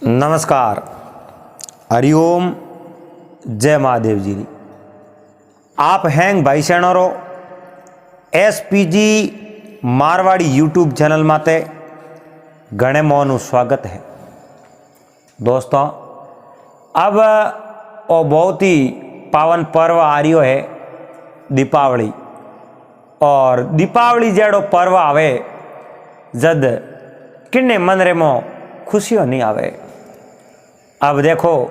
नमस्कार, हरिओम, जय महादेव जी। आप हैं भाई सेणोरो एसपीजी मारवाड़ी यूट्यूब चैनल माते घणे मोहनु स्वागत है। दोस्तों, अब वो बहुत ही पावन पर्व आ रही है दीपावली। और दीपावली जेड़ो पर्व आवे जद किन्ने मन रे मो खुशियों नहीं आवे। अब देखो,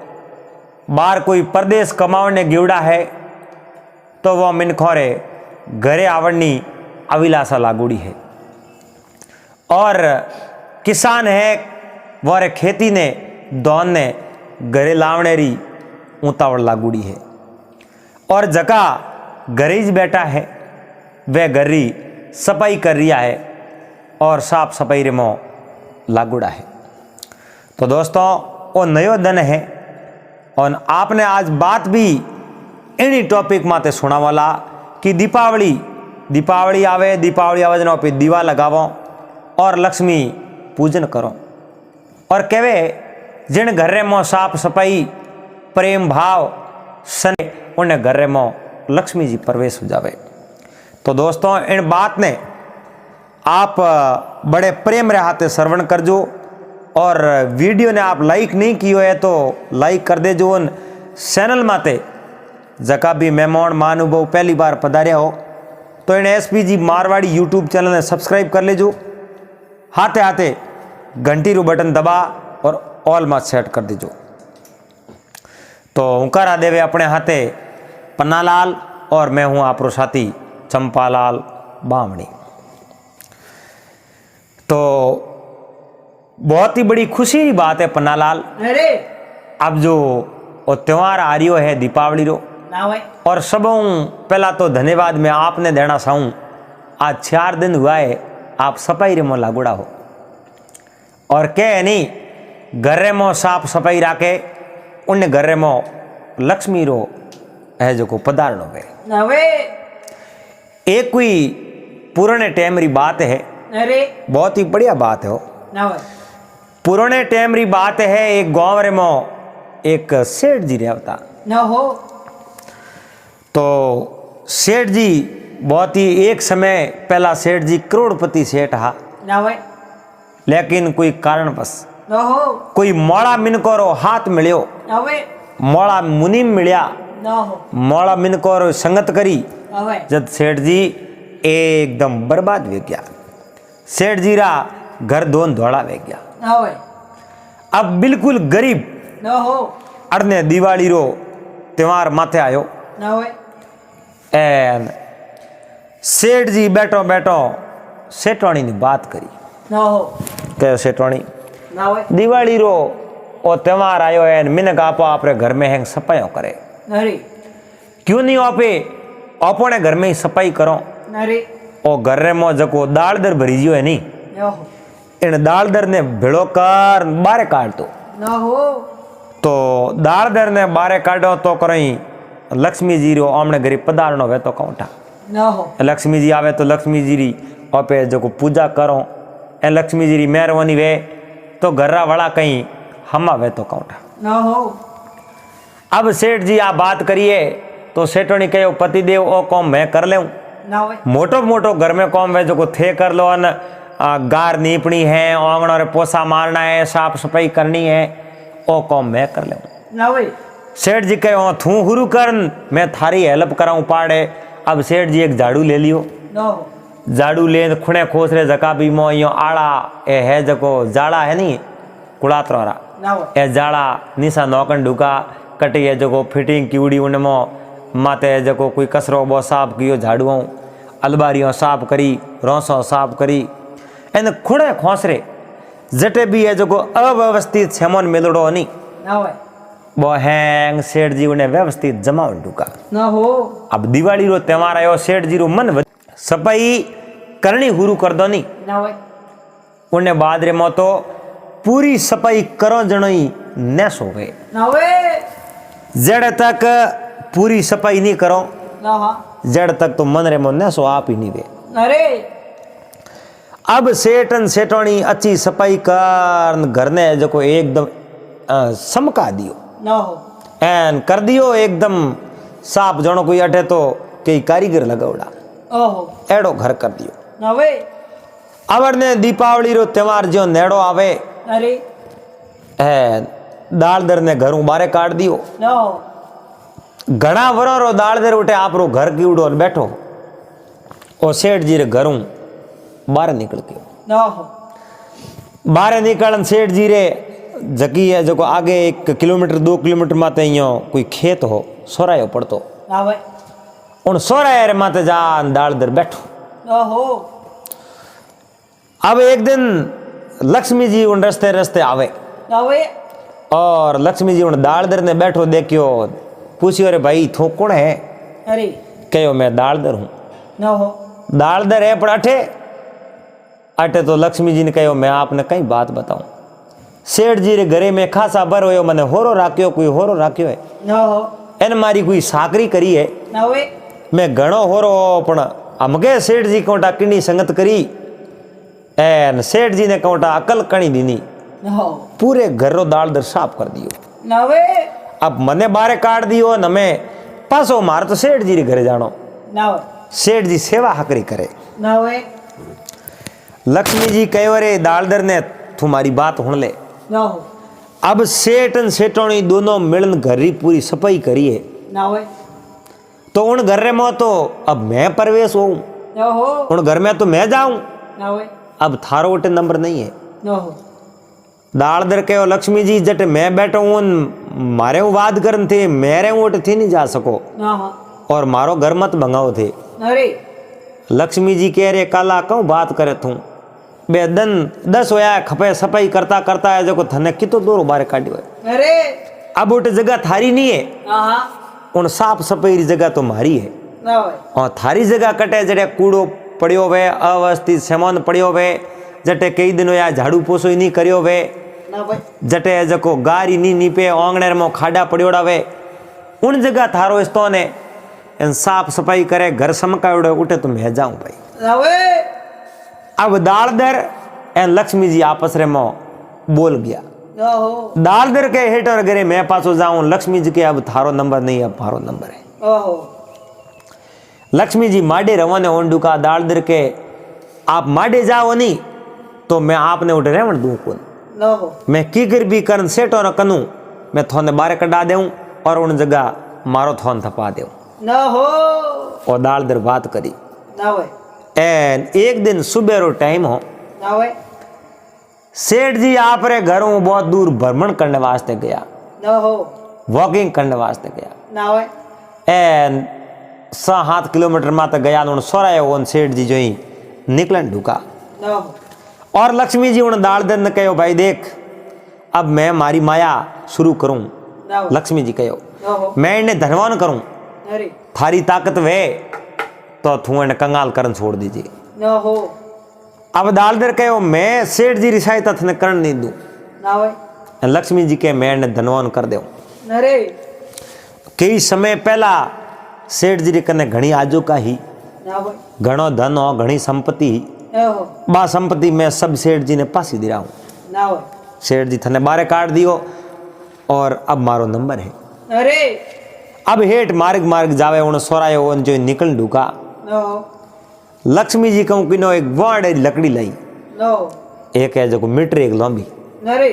बाहर कोई परदेश कमावने गिवड़ा है तो वो मिनखोरे घरे आवड़नी अभिलाषा लागूड़ी है। और किसान है वो खेती ने दौन ने घरे लावने री उतावड़ लागूड़ी है। और जका घरेज बैठा है वह घरी सफाई कर रिया है और साफ सफाई रे मो लागूड़ा है। तो दोस्तों, वो नयो दिन है और आपने आज बात भी इन्हीं टॉपिक माते सुना वाला कि दीपावली आवे जना पे दीवा लगावो और लक्ष्मी पूजन करो। और कहवे जिन घरे में साफ सफाई प्रेम भाव सने उन्हें घरे में लक्ष्मी जी प्रवेश हो जावे। तो दोस्तों, इन बात ने आप बड़े प्रेम रहते श्रवण करजो। और वीडियो ने आप लाइक नहीं कियो है तो लाइक कर दे। जो चैनल माते जका भी मेहमान महानुभाव पहली बार पधारे हो तो इन एसपीजी मारवाड़ी यूट्यूब चैनल ने सब्सक्राइब कर लेजो। हाथे हाथे घंटी रू बटन दबा और ऑल में सेट कर दीजो। तो हुकारा देवे अपने हाथे पन्नालाल और मैं हूँ आपरो साथी चंपालाल बामणी। तो बहुत ही बड़ी खुशी की बात है पन्नालाल। अरे अब जो त्योहार आ रियो है दीपावली रो, और सबों पहला तो धन्यवाद मैं आपने देना चाहूँ। आज 4 दिन हुआ है आप सफाई रे मो लागूड़ा हो और कह नहीं घरे मो साफ सफाई राखे उन घरे मो लक्ष्मी रो है जो को पधारणो वे। एक कोई पुराने टाइम री बात है। अरे बहुत ही बढ़िया बात है। पुराने टाइम री बात है। एक गांव रे मो एक सेठ जी रहता न हो। तो सेठ जी बहुत ही एक समय पहला सेठ जी करोड़पति सेठ हा। लेकिन कोई कारणवश कोई मोड़ा मिनकोरो हाथ मिलियो, मोड़ा मुनि मिलिया, मोड़ा मिनकोरो संगत करी जब सेठ जी एकदम बर्बाद हो गया। सेठ जी रा घर दोन धोड़ा वे गया। अब बिल्कुल गरीब अड़ने दिवाली रो त्योहार माथे आयो। एन सेठ जी बैठो बैठो सेठवाणी ने बात करी। कहो सेठवाणी दिवाली रो ओ त्योहार आयो है, मिनक आपो आपरे घर में हैंग सफाई करे। क्यों नहीं आपे अपने घर में ही सफाई करो। ओ घर में जको दाल दर भरी जियो है नी, इन दाल दर ने भेड़ो कर बारे काट दो। तो दाल दर ने बारे काटो तो करई लक्ष्मी जी रो आमने गरीब पधारणो वे तो कौठा। लक्ष्मी जी आवे तो लक्ष्मी जी री आपे जो पूजा करो ए लक्ष्मी जी री मेहरबानी वे तो घर्रा वाला कहीं हमा वे तो कौठा। अब सेठ जी आ बात करिए तो सेठोनी कहो पति देव ओ कौम मैं कर लेऊं। मोटो मोटो घर में कौम वे जो थे कर लो। न गार नीपनी है, आंगणों रे पोसा मारना है, साफ सफाई करनी है, ओ कौम मैं कर ले। सेठ जी कहो थू हुरु कर मैं थारी हेल्प कराऊं पाड़े। अब सेठ जी एक झाड़ू ले लियो। झाड़ू ले खुणे खोस रे जका भी मो यो आड़ा ए है जको जाड़ा है नी कुड़ातरा ए जाड़ा निशा नौकन ढुका कटी है जको फिटिंग कीड़ी उनमो माते जको कोई कसरो बो साफ कियो झाड़ू अलबारियों साफ करी, रोसों साफ करी, एन खुणे खोसरे जटे भी है जो अव्यवस्थित छेमोन मिलड़ो नहीं वो हैंग सेठ जी उन्हें व्यवस्थित जमाव ढुका। अब दिवाली रो त्योहार आयो, सेठ जी रो मन सफाई करनी हुरू कर दो नहीं। उन्हें बाद रे मो तो पूरी सफाई करो जनो ही न सोवे। जड़ तक पूरी सफाई नहीं करो जड़ तक तो मन रे मो न सो आप ही नहीं वे। अब सेठन सेठोनी अच्छी सफाई कर घर ने जो एकदम समका दियो ना हो एन कर दियो एकदम साफ जणो कोई अठे तो कई कारीगर लगावड़ा ओहो एड़ो घर कर दियो ना वे अवर ने दीपावली रो त्योहार जो नेड़ो आवे अरे दालदर ने घरों बारे काट दियो ना हो घना वरो रो दालदर उठे आप रो घर की उड़ो बैठो और सेठ जी रे घरों बाहर निकल गयो ना हो बाहर निकलन सेठ जी रे जकी है जो आगे 1 किलोमीटर 2 किलोमीटर माते यो कोई खेत हो सोरायो पड़तो ना वे उन सोराया रे माते जान दालदर बैठो ओहो अब एक दिन लक्ष्मी जी उन रस्ते रस्ते आवे ना वे और लक्ष्मी जी उन दालदर ने बैठो देखियो पूछियो रे भाई थो कौन है अरे कहो मैं दालदर हूँ ना हो दालदर है पर अठे अठे तो लक्ष्मी जी ने कहो मैं आपने कई बात बताऊं सेठ जी रे घरे में खासा बर होयो मने होरो राख्यो कोई होरो राख्यो है ना हो एन मारी कोई साकरी करी है ना वे मैं घणो होरो पण अमगे सेठ जी कोटा किनी संगत करी एन सेठ जी ने कोटा अकल कणी दीनी ना हो पूरे घर रो दालदर साफ कर दियो ना वे अब मने बारे काट दियो न मैं पासो मार तो सेठ जी रे घरे जानो ना वे सेठ जी सेवा हकरी करे ना वे लक्ष्मी जी कहो रे दालदर ने तुम्हारी बात सुन ले ना हो अब सेठ और सेठोनी दोनों मिलन घर की पूरी सफाई करी है ना वे तो उन घर में तो अब मैं प्रवेश होऊं ना हो उन घर में तो मैं जाऊं ना वे अब थारो उठे नंबर नहीं है ना हो दालदर कहो लक्ष्मी जी जट मैं बैठो हूं मारे वाद करन थे मेरे उठ थी नहीं जा सको ना हो और मारो घर मत भंगाओ थे अरे लक्ष्मी जी कह रहे काला क्यों बात करे तू बे दन 10 होया खपे सफाई करता करता है जो थने कितो दूर बारे काटियो है अरे अब उठ जगह थारी नहीं है हाँ उन साफ सफाई री जगह तो मारी है ना वे और थारी जगह कटे जड़े कूड़ो पड़ियो वे अवस्थित सामान पड़ियो वे जटे कई दिन या झाड़ू पोछो नहीं करियो वे ना वे जटे जको गारी नी नीपे आंगणेर में खाड़ा पड़ियोड़ा वे उन जगह थारो इस्तो ने इन साफ सफाई करे घर समकावड़ो उठे तो मैं जाऊं भाई ना वे अब दालदर एन लक्ष्मी जी आपस रे मो बोल गया ना हो दालदर के हेटर घरे मैं पासो जाऊं लक्ष्मी जी के अब थारो नंबर नहीं अब थारो नंबर है ओहो लक्ष्मी जी माडे रवाने ओंडू का दालदर के आप माडे जाओ नहीं तो मैं आपने उठ रेवण दूं कौन ना हो मैं कीकर भी करन सेटो न कनू मैं थोने बारे कटा देऊं और उन जगह मारो थोन थपा देऊं ना हो और दालदर बात करी ना वे एन एक दिन सुबह रो टाइम हो ना वे सेठ जी आप रे घरों बहुत दूर भ्रमण करने वास्ते गया ना हो वॉकिंग करने वास्ते गया ना वे एन 6-7 किलोमीटर माते गया उन सोरायो उन सेठ जी जो ही निकलन ढुका ना हो और लक्ष्मी जी उन दालदर ने कहो भाई देख अब मैं मारी माया शुरू करूं ना वे लक्ष्मी जी कहो ना हो मैं इन्हें धनवान करूं अरे थारी ताकत वे तो तू इन्हें कंगाल करन छोड़ दीजिए ना हो अब दालदर कहो मैं सेठ जी री सहायता थने करन नहीं दूं ना वे लक्ष्मी जी के मैं इन्हें धनवान कर दूं अरे कई समय पहला सेठ जी री कने घणी आजो का ही ना वे घणो धन हो घणी संपत्ति ना हो बा संपत्ति मैं सब सेठ जी ने पासी दिरा हूं ना वे सेठ जी थने बारे काट दियो और अब मारो नंबर है अरे अब हेठ मार्ग मार्ग जावे उन सोरायो उन जो निकल ढुका ना हो लक्ष्मी जी कहूं किनो एक वाड़े लकड़ी लाई ना हो एक है जो मीटर एक लंबी अरे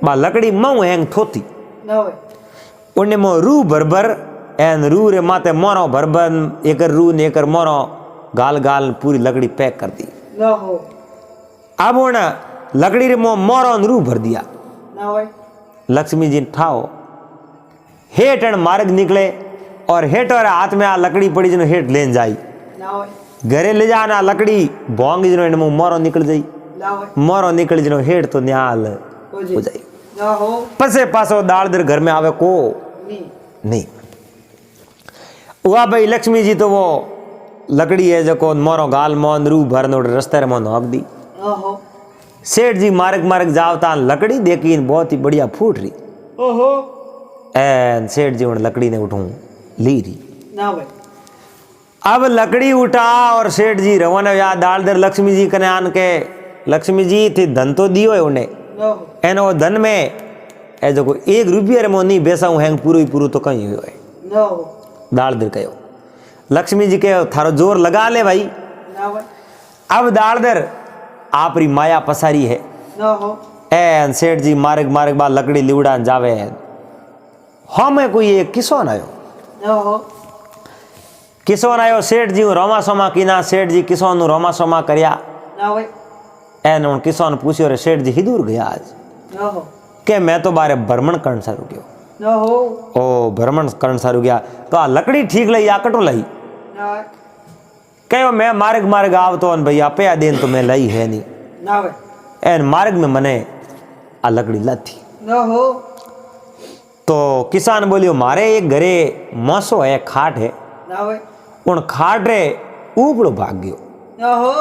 बा लकड़ी मऊ हैंग थोती ना वे उन्हें मो रू भरभर एन रू रे माते मोरो भरबन एकर रू ने एकर मोरो गाल गाल पूरी लकड़ी पैक कर दी ना हो अब उन लकड़ी रे मो मोरो रू भर दिया ना वे लक्ष्मी जी ठाओ हेठ मार्ग निकले और हेठ और हाथ में आ लकड़ी पड़ी जिनो हेठ लेन जाई ना वे घरे ले जाना लकड़ी भोंगी जिनो इन मोरो निकल जाई ना वे मोरो निकल जिनो हेठ तो न्याल हो हो जाई ना हो पसे पासो दालदर घर में आवे को नहीं नहीं हुआ भाई लक्ष्मी जी तो वो लकड़ी है जो को मोरो गाल मोन रू भरन उड़ रस्ते रे मोन हक दी ना हो सेठ जी मार्ग मार्ग जावता लकड़ी देखी बहुत ही बढ़िया फूट रही ओहो एन सेठ जी उन लकड़ी ने उठूं ली रही ना वे अब लकड़ी उठा और सेठ जी रवाना या दालदर लक्ष्मी जी कने आन के लक्ष्मी जी थी धन तो दियो है उन्हें ना हो एन वो धन में ए जो एक रुपये रे मोनी बेसाऊं हैंग पूरो ही पूरो तो कहीं हुआ है ना हो दालदर कहो लक्ष्मी जी कहो थारो जोर लगा ले भाई ना भाई अब दालदर आपरी माया पसारी है ना हो एन सेठ जी मार्ग मार्ग बा लकड़ी लिवड़ा जावे हमें कोई एक किसोन आयो ना हो किसोन आयो सेठ जी रोमा सोमा कीना सेठ जी किसोन नु रोमा सोमा करया ना भाई एन उन किसोन पूछ्यो रे सेठ जी हिदूर गया आज ना हो के मैं तो बारे भ्रमण करण सारू गयो ना हो ओ भ्रमण करण सारू गया तो आ लकड़ी ठीक लई आ कटो लई ना भाई कहो मैं मार्ग मार्ग आवतो अन भैया पे दिन तो मैं लई है नहीं ना भाई एन मार्ग में मने आ लकड़ी लाथी ना हो तो किसान बोलियो मारे एक घरे मोसो है खाट है ना भाई उन खाट रे ऊपड़ो भाग गयो ना हो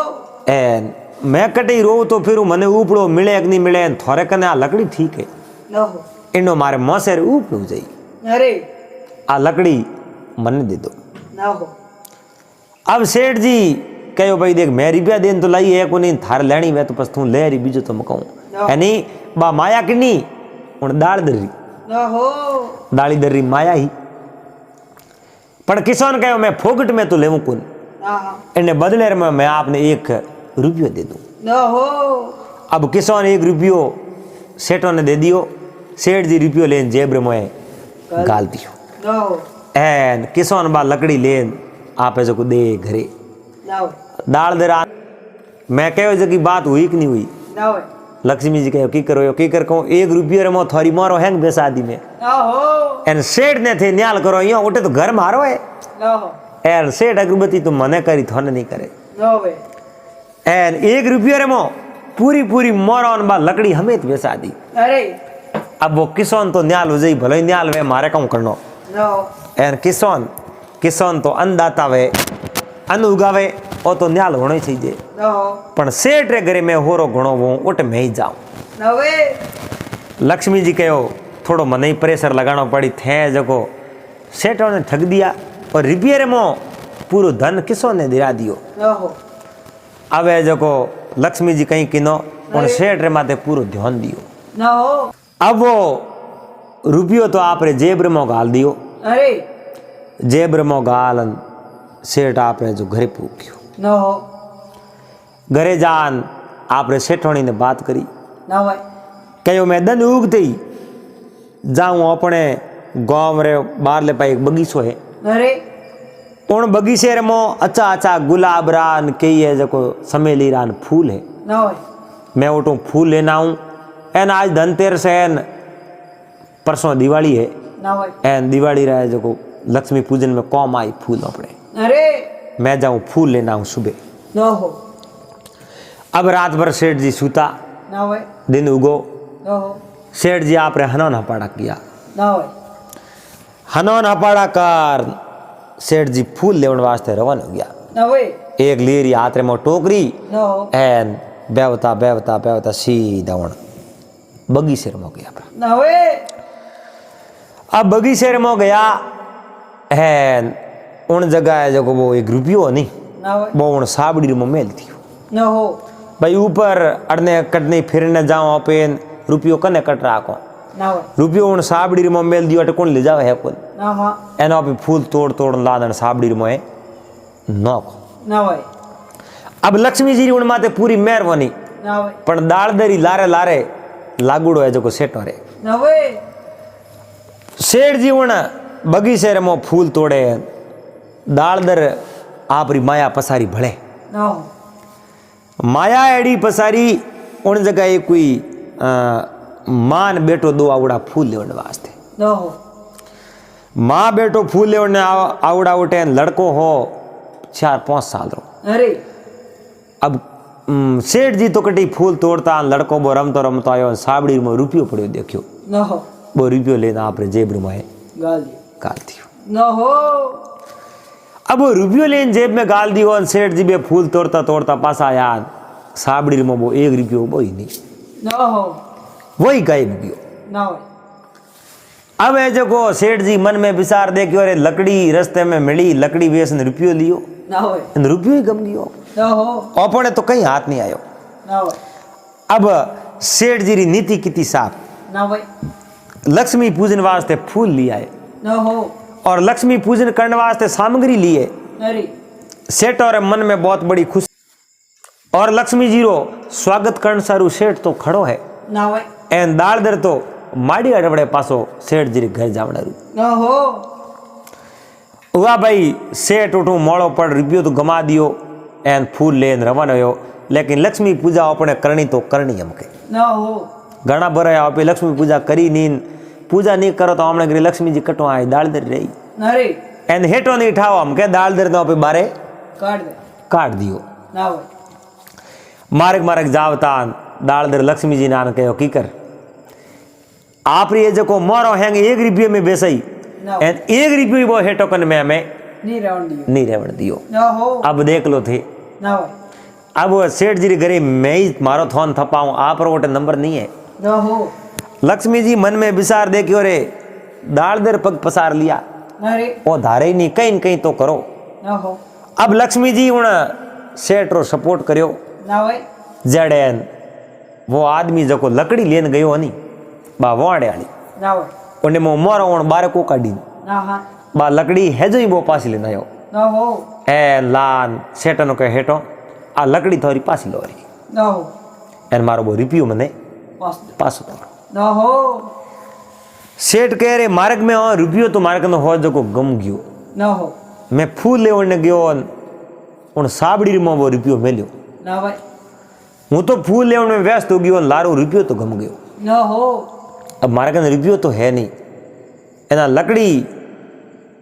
एन मैं कटी रो तो फिर मने ऊपड़ो मिले कि नहीं मिले थोड़े कने आ लकड़ी ठीक है ना हो इनो मारे मोसे रे ऊपड़ो जाई अरे आ लकड़ी मने दे दो ना हो अब सेठ जी कहो भाई देख मैं रुपया देन तो लाई है को नहीं थार लेनी वे तो बस तू ले रही बीजो तो मकाऊं यानी बा माया किनी उन दाल दर्री ना हो दाली दर्री माया ही पर किसान कहो मैं फोकट में तो लेवूं कौन ना इन्हें बदले में मैं आपने 1 रुपयो दे दूं ना हो अब किसान 1 रुपयो सेठों ने दे दियो सेठ जी रुपयो लेन जेब में गाल दियो ना हो एन किसान बा लकड़ी लेन आपे जो दे घरे ना भाई दाल दरा मैं कहो जो की बात हुई कि नहीं हुई ना भाई लक्ष्मी जी कहो की करो की कर कहूँ 1 रुपये रे मो थोड़ी मारो हैंग बेसादी में ना हो एन सेठ ने थे न्याल करो यो उठे तो घर मारो है ना हो एन सेठ अगरबत्ती तो मने करी थोने नहीं करे ना भाई एन 1 रुपये रे मो पूरी पूरी मोरन बा लकड़ी हमें बेसादी अरे अब वो किसान तो न्याल हो जाई भले न्याल वे मारे कहूँ करनो ना हो एन किसान तो अन्नदाता वे अन्न उगावे ओ तो न्याल होना ही चाहिए ना हो पण सेठ रे घरे में होरो घणो वो उठ में ही जाऊं ना भाई लक्ष्मी जी कहो थोड़ो मन ही प्रेशर लगाना पड़ी थे जको सेठों ने ठग दिया और रुपये रे मो पूरो धन किसों ने दिला दियो ना हो अब जको लक्ष्मी जी कहीं किनो और सेठ रे माथे पूरो ध्यान दियो ना हो अब वो रुपयो तो आप रे जेब रे मो गाल दियो अरे जेब रे मो गाल सेठ आप रे जो घरे पूक्यो ना हो घरे जान आप रे सेठोनी ने बात करी ना भाई कहो मैं दन उगते ही जाऊं अपने गांव रे बाहर ले पाई एक बगीचो है अरे उन बगीचे रे मो अच्छा अच्छा गुलाब रान कई है जो समेली रान फूल है ना भाई मैं उठूँ फूल लेना हूँ एन आज धनतेरस है एन परसों दिवाली है ना भाई एन दिवाली रहे जो लक्ष्मी पूजन में कौम आई फूल अपने अरे मैं जाऊँ फूल लेना हूँ सुबह ना हो अब रात भर सेठ जी सूता ना भाई दिन उगो ना हो सेठ जी आप रे हनौन हपाड़ा किया ना भाई हनौन हपाड़ा कर सेठ जी फूल लेवन वास्ते रवाना हो गया ना भाई एक लेरी हाथ रे मो टोकरी ना हो एन बेवता बेवता बेवता सीधा वण बगीचे रे मो गया ना भाई अब बगीचे रे मो गया एन उन जगह है जो वो 1 रुपयो नहीं ना भाई वो उन साबड़ी रे मो मेल थी ना हो भाई ऊपर अड़ने कटने फिरने जाओ अपेन रुपयो कने कट राखो ना भाई रुपयो उन साबड़ी रे मो मेल दियो अटे कौन ले जावे है कौन ना हाँ एनो पे फूल तोड़ तोड़ लादन साबड़ी रे मोए नोको ना भाई अब लक्ष्मी जी उन माते पूरी मेहरबानी ना भाई पण दालदरी लारे लारे लागुड़ो है जो सेठो रे ना भाई सेठ जी उन बगीचे रे मो फूल तोड़े दालदर आपरी माया पसारी भले ना हो माया एड़ी पसारी उन जगह एक कोई मान बेटो 2 आवड़ा फूल लेवन वास्ते ना हो माँ बेटो फूल लेवन आवड़ा उठे लड़को हो 4-5 साल रो अरे अब सेठ जी तो कटी फूल तोड़ता लड़को वो रमतो रमतो आयो साबड़ी में रुपयो पड़ो देखियो ना हो वो रुपयो लेना आप जेब में गाल दियो गाल दियो ना हो अब वो रुपयो लेन जेब में गाल दियो और सेठ जी बे फूल तोड़ता तोड़ता पासा याद साबड़ी में वो 1 रुपयो वो ही नहीं ना हो वही गायब गयो ना भाई अब है जो सेठ जी मन में विचार दे कि अरे लकड़ी रस्ते में मिली लकड़ी बेच ने रुपयो लियो ना भाई रुपयो ही गम गयो ना हो अपने तो कहीं हाथ नहीं आयो ना भाई अब सेठ जी री नीति कितनी साफ ना भाई लक्ष्मी पूजन वास्ते फूल लिए आए न हो और लक्ष्मी पूजन करने वास्ते सामग्री लिए। अरे सेठ और मन में बहुत बड़ी खुशी और लक्ष्मी जी रो स्वागत करण सारू सेठ तो खड़ो है ना होय एन दालदर तो माड़ी अड़वड़े पासो सेठ जी घर जावणारू न हो हुआ भाई सेठ उठू मोड़ो पड़ रुपयो तो गमा दियो एन फूल लेन रवन हो लेकिन लक्ष्मी पूजा अपने करनी तो करनी हमके न हो घना भरा आप लक्ष्मी पूजा करी नीन पूजा नहीं करो तो हमने लक्ष्मी जी कटो आए दालदर रही अरे एन हेठो नहीं ठाओ हम के दालदर तो पे बारे काट दे काट दियो ना होय मार्ग मार्ग जावता दालदर लक्ष्मी जी नान कहो की कर आप ये जो मोरो हैंग 1 रुपये में बेसई ना एन 1 रुपये वो हेठो कन में हमें नहीं रहन दियो नहीं रहने दियो। न हो अब देख लो थे ना होय अब वो सेठ जी घरे मैं ही मारो थोन थपाऊं आप रो वोटे नंबर नहीं है। न हो लक्ष्मी जी मन में विचार देखियो रे दालदर पग पसार लिया अरे वो धारे ही नहीं कहीं न कहीं तो करो। न हो अब लक्ष्मी जी उन सेठ रो सपोर्ट करियो ना होय जड़ेन वो आदमी जो लकड़ी लेन गयो नहीं बा वाड़े वाली ना होय उन्हें मो मोरो उन बारे को काढ़ी ना हां बा लकड़ी है जो ही वो पासी लेना आयो न हो ए लान सेठनो के हेठो आ लकड़ी थोड़ी पासी लो रही न हो एन मारो वो रिप्यू मने पास दे पास तो न हो सेठ कह रे मार्ग में और रुपयो तो मार्ग में हो जो को गम गयो न हो मैं फूल ले उन गयो उन साबड़ी में वो रुपयो मिलियो ना भाई हूँ तो फूल ले में व्यस्त हो गयो लारो रुपयो तो गम गयो। न हो अब मारे कन रुपयो तो है नहीं एना लकड़ी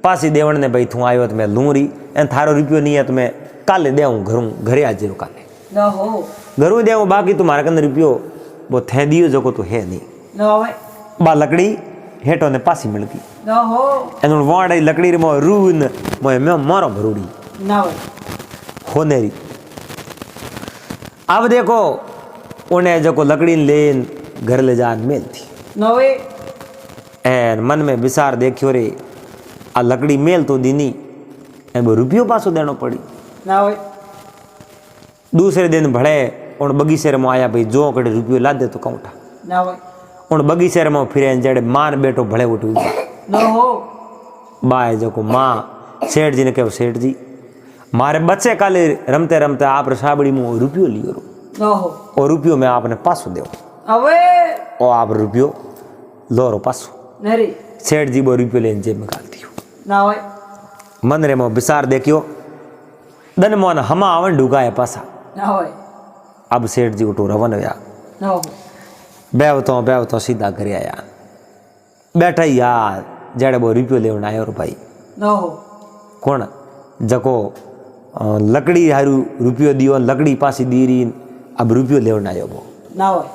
पासी देवण ने भाई तू आयो तो मैं लूं रही एन थारो रुपयो नहीं है तो मैं काले देऊँ घरे आज रो काले न हो घरों देऊँ बाकी तो मारे कन रुपयो वो थे दियो जो को तो है नहीं। न भाई बा लकड़ी हेठो ने पासी मिल गई न हो एन वाड़ लकड़ी रे मो रून मोए मैं मारो भरूड़ी ना भाई होनेरी। अब देखो उन्हें जो को लकड़ी लेन घर ले जान मेल थी न होय एन मन में विचार देखियो रे आ लकड़ी मेल तो दीनी एन वो रुपयो पासो देनो पड़ी। ना होय दूसरे दिन भले उन बगीचे में आया भाई जो कड़े रुपयो ला दे तो कौठा ना होय उन बगीचे में फिर जड़े मान बेटो भले उठ न हो बाय जो को माँ सेठ जी ने कहो सेठ जी मारे बच्चे काले रमते रमते आप साबड़ी में रुपयो लियो रो न हो और रुपयो में आपने पासो दो अबे और आप रुपयो लो रो पासो। नरी सेठ जी वो रुपयो लेन जेब में गाल दियो ना होय मन रे मो विचार देखियो दन मोन हमा आवन ढुकाए पासा। ना होय अब सेठ जी उठो रवन होया न हो बेव तो सीधा घरे आया बैठा यार जड़े वो रुपयो लेवन आयो रो भाई न हो कौन जको लकड़ी हारू रुपयो दियो लकड़ी पासी दी री अब रुपयो लेवन आयो वो ना होय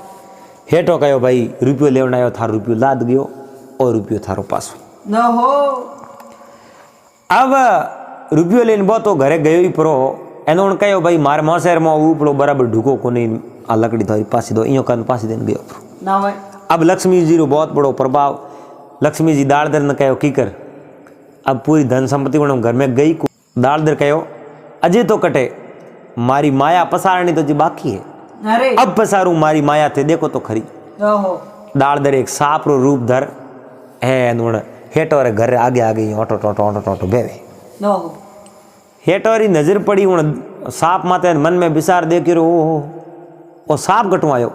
हेठो कहो भाई रुपयो लेवन आयो थारो रुपयो लाद गयो और रुपयो थारो पासो। न हो अब रुपयो लेन बो तो घरे गयो ही परो एनो उन कहो भाई मार मोसेर में उपड़ो बराबर ढुको को नहीं आ लकड़ी थारी पासी दो इयो कन पासी देन गयो। ना होय अब लक्ष्मी जी रो बहुत बड़ो प्रभाव लक्ष्मी जी दालदर ने कहो की कर अब पूरी धन संपत्ति उन घर में गई को दालदर कहो अजय तो कटे मारी माया पसारनी तो जी बाकी है अरे अब पसारू मारी माया थे देखो तो खरी। न हो दालदर एक सांप रो रूप धर है हेटो रे घर आगे आगे ऑटो टोटो ऑटो टोटो बेवे न हो हेटो री नजर पड़ी उन सांप माते मन में विचार देखियो ओहो ओ सांप कटू आयो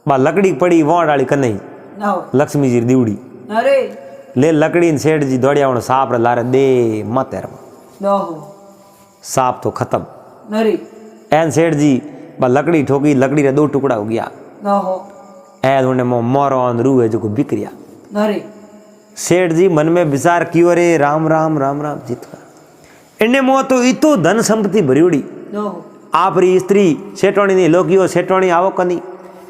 बा लकड़ी पड़ी वोड़ वाली कन्हई न हो लक्ष्मी जी दीवड़ी अरे ले लकड़ी ने सेठ जी दौड़िया उन सांप रे लारे दे मत न हो सांप तो खत्म नरी एन सेठ जी बा लकड़ी ठोकी लकड़ी रे 2 टुकड़ा हो गया न हो एन उन्हें मोरो रू है जो को बिक्रिया। नरी सेठ जी मन में विचार कियो रे राम राम राम राम जीतका इन्हें मो तो इतो धन संपत्ति भरियोड़ी न हो आप री स्त्री सेठोणी नहीं लोगियो सेठोणी आवो कनी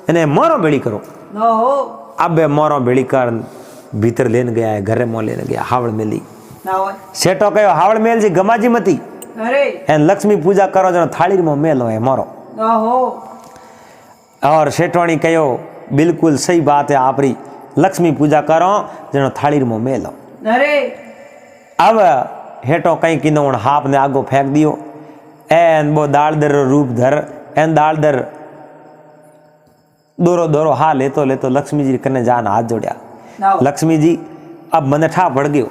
इन्हें मोरो बेड़ी करो न हो अब मोरो बेड़ी कर भीतर लेन गया है घरे मो लेने गया हावड़ मेली ना होय सेठो कहो हावड़ मेल जी गमाजी मती अरे एन लक्ष्मी पूजा करो जनो थाली में मेलो है मोरो न हो और सेठोणी कहो बिल्कुल सही बात है आप री लक्ष्मी पूजा करो जनो थाली में मेलो। अरे अब हेठो कहीं किनो उन हाप ने आगो फेंक दियो एन वो दालदर रो रूप धर एन दालदर दोरो दोरो हा लेतो लेतो लक्ष्मी जी कने जान हाथ जोड़िया ना हो लक्ष्मी जी अब मने ठा पड़ गयो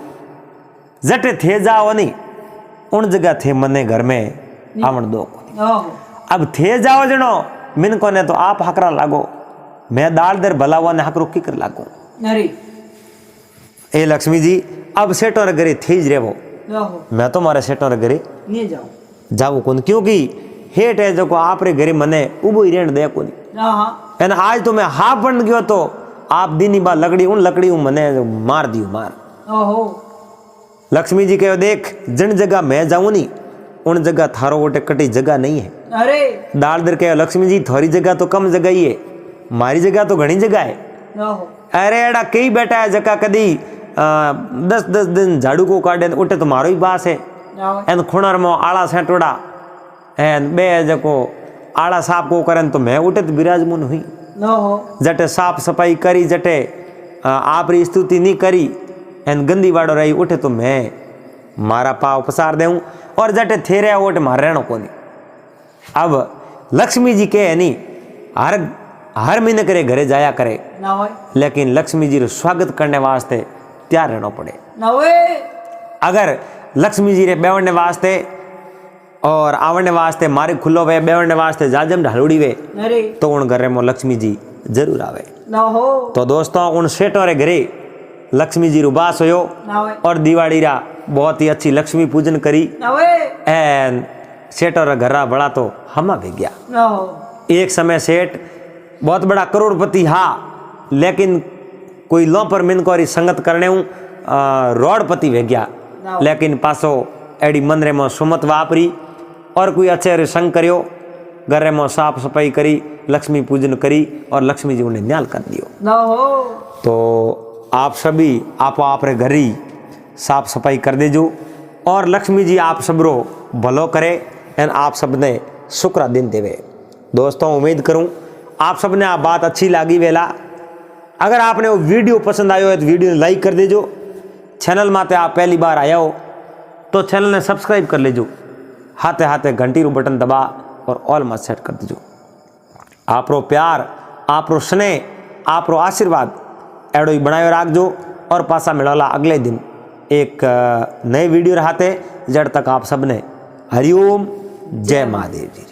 जटे थे जाओ नहीं उन जगह थे मने घर में आवण दो ना हो अब थे जाओ जनो मिनको ने तो आप हकरा लागो मैं दाल दर भलावा ने हकरो की कर लागो नरी ए लक्ष्मी जी अब सेठो रे घरे थे ज रेवो ना हो मैं तो मारे सेठो रे घरे नहीं जाओ जाऊं कोन क्योंकि हेठ है जो आप रे घरे मने उबो ही रेण दे कोनी ना हाँ एन आज तो मैं हा बन गयो तो आप दीनी बा लकड़ी मने मार दियो मार ना हो लक्ष्मी जी कहो देख जिन जगह मैं जाऊं नी उन जगह थारो गोटे कटी जगह नहीं है अरे दालदर कहो लक्ष्मी जी थारी जगह तो कम जगह ही है मारी जगह तो घनी जगह है ना हो अरे एड़ा कई बैठा है जगह कदी 10-10 दिन झाड़ू को काटे उठे तो मारो ही बास है ना हो एन खुणर में आड़ा सेटोड़ा एन बे जको आड़ा साफ को करन तो मैं उठे तो विराजमान हुई ना हो जटे साफ सफाई करी जटे आप री स्तुति नहीं करी एन गंदी वाड़ो रही उठे तो मैं मारा पाव पसार देऊं और जटे थे रहा ओटे मार रहनो कोनी अब लक्ष्मी जी के नहीं हर महीने करे घरे जाया करे ना हो लेकिन लक्ष्मी जी रो स्वागत करने वास्ते तैयार रहना पड़े ना हो अगर लक्ष्मी जी रे बेवड़ने वास्ते और आवड़ने वास्ते मारे खुलो वे बेवड़ने वास्ते जाजम ढालूड़ी वे नरी तो उन घरे में लक्ष्मी जी जरूर आवे ना हो तो दोस्तों उन सेठों रे घरे लक्ष्मी जी रुबास होयो ना हो और दिवाली रा बहुत ही अच्छी लक्ष्मी पूजन करी ना हो एन सेठों रे घरा बड़ा तो हमा भी गया ना हो एक समय सेठ बहुत बड़ा करोड़पति हा लेकिन कोई लो पर मिन को संगत करने हूँ रोडपति वे गया लेकिन पासो एडी मंदरे में सुमत वापरी और कोई अच्छे रे संग करियो घरे में साफ सफाई करी लक्ष्मी पूजन करी और लक्ष्मी जी उन्हें न्याल कर दियो ना हो तो आप सभी आप रे घर ही साफ सफाई कर देजो और लक्ष्मी जी आप सबरो भलो करे एंड आप सबने शुक्र दिन देवे दोस्तों उम्मीद करूं आप सबने आ बात अच्छी लगी वेला अगर आपने वो वीडियो पसंद आयो है तो वीडियो लाइक कर देजो चैनल माते आप पहली बार आया हो तो चैनल ने सब्सक्राइब कर लेजो हाथे हाथे घंटी रू बटन दबा और ऑल में सेट कर दीजो आपरो प्यार आपरो स्नेह आपरो आशीर्वाद एडो ही बनायो राखजो और पासा मिलवाला अगले दिन एक नए वीडियो रहते जड़ तक आप सबने हरिओम जय महादेव जी।